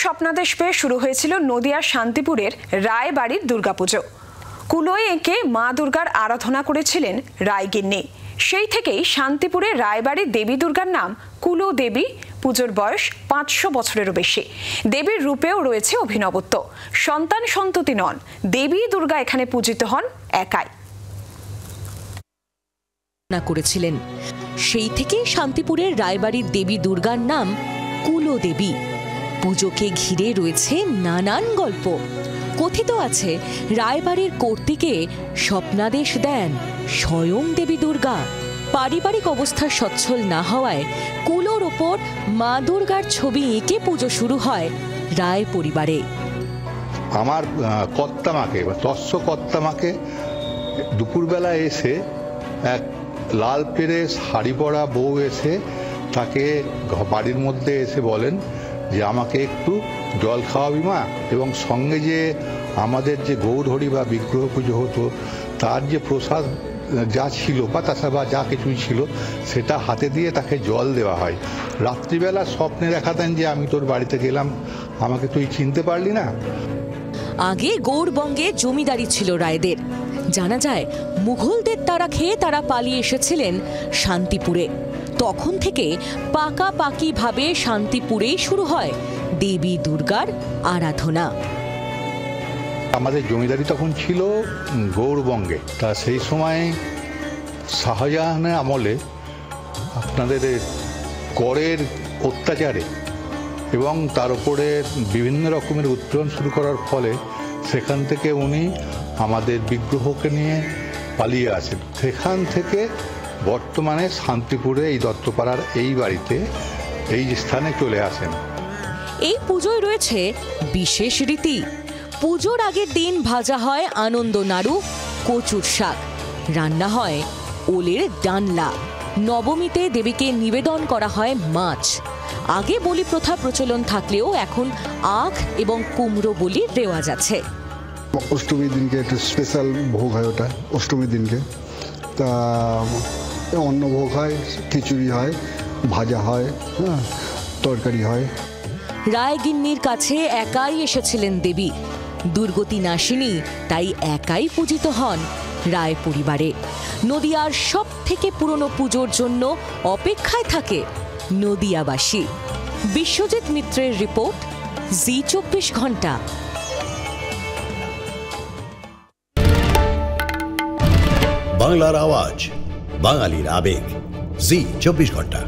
স্বপ্নাদেশ পেয়ে শুরু হয়েছিল নদিয়ার শান্তিপুরের রায়বাড়ির দুর্গাপুজো। কুলোয় এঁকে মা দুর্গার আরাধনা করেছিলেন রায়গিন্নি। সেই থেকেই শান্তিপুরের রায়বাড়ির দেবী দুর্গার নাম কুলো দেবী। পুজোর বয়স 500 বছরেরও বেশি। দেবীর রূপেও রয়েছে অভিনবত্ব। সন্তান সন্ততি নন, দেবী দুর্গা এখানে পূজিত হন একাই। করেছিলেন সেই থেকে শান্তিপুরের রায়বাড়ির দেবী দুর্গার নাম কুলো দেবী। পুজোকে ঘিরে রয়েছে নানান গল্প। কথিত আছে রায়বাড়ির কর্ত্রীকে স্বপ্নাদেশ দেন স্বয়ং দেবী দুর্গা। পারিবারিক অবস্থা সচ্ছল না হওয়ায় কুলোর ওপর মা দুর্গার ছবি এঁকে পুজো শুরু হয় রায় পরিবারে। আমার কর্তামাকে বা তস্য কর্তামাকে দুপুরবেলা এসে এক লাল পেরে শাড়ি পরা বউ এসে তাকে বাড়ির মধ্যে এসে বলেন যে আমাকে একটু জল খাওয়াবি মা, এবং সঙ্গে যে আমাদের যে গৌরহরি বা বিগ্রহ পুজো হতো তার যে প্রসাদ যা ছিল বাতাসা বা যা কিছুই ছিল সেটা হাতে দিয়ে তাকে জল দেওয়া হয়। রাত্রিবেলা স্বপ্নে দেখাতেন যে আমি তোর বাড়িতে গেলাম, আমাকে তুই চিনতে পারলি না। আগে গৌড়বঙ্গে জমিদারি ছিল রায়দের। জানা যায় মুঘলদের তাড়া খেয়ে তারা পালিয়ে এসেছিলেন শান্তিপুরে। তখন থেকে পাকাপাকিভাবে শান্তিপুরেই শুরু হয় দেবী দুর্গার আরাধনা। আমাদের জমিদারি তখন ছিল গৌড়বঙ্গে। তা সেই সময় শাহজাহানের আমলে আপনাদের করের অত্যাচারে এবং তার উপরে বিভিন্ন রকমের উৎপীড়ন শুরু করার ফলে সেখান থেকে উনি আমাদের বিগ্রহকে নিয়ে পালিয়ে আসেন। সেখান থেকে বর্তমানে শান্তিপুরে এই দত্তপাড়ার এই বাড়িতে এই স্থানে চলে আসেন। এই পুজোয় রয়েছে বিশেষ রীতি। পুজোর আগের দিন ভাজা হয় আনন্দ নাড়ু, কচুর শাক, রান্না হয় ওলের ডানলা। নবমীতে দেবীকে নিবেদন করা হয় মাছ। আগে বলি প্রথা প্রচলন থাকলেও এখন আখ এবং কুমড়ো বলির রেওয়াজ আছে। অষ্টমীর দিনকে একটা স্পেশাল ভোগ হয়, ওটা অষ্টমীর দিনকে। তা অন্নভোগ হয়, খিচুড়ি হয়, ভাজা হয়, তরকারি হয়। রায়গিন্নির কাছে একাই এসেছিলেন দেবী। দুর্গতি নাশিনী, তাই একাই পূজিত হন রায় পরিবারে। নদিয়ার সব থেকে পুরনো পুজোর জন্য অপেক্ষায় থাকে নদিয়াবাসী। বিশ্বজিৎ মিত্রের রিপোর্ট, জি 24 ঘন্টা। বাংলার আওয়াজ, বাঙালির আবেগ, জি 24 ঘন্টা।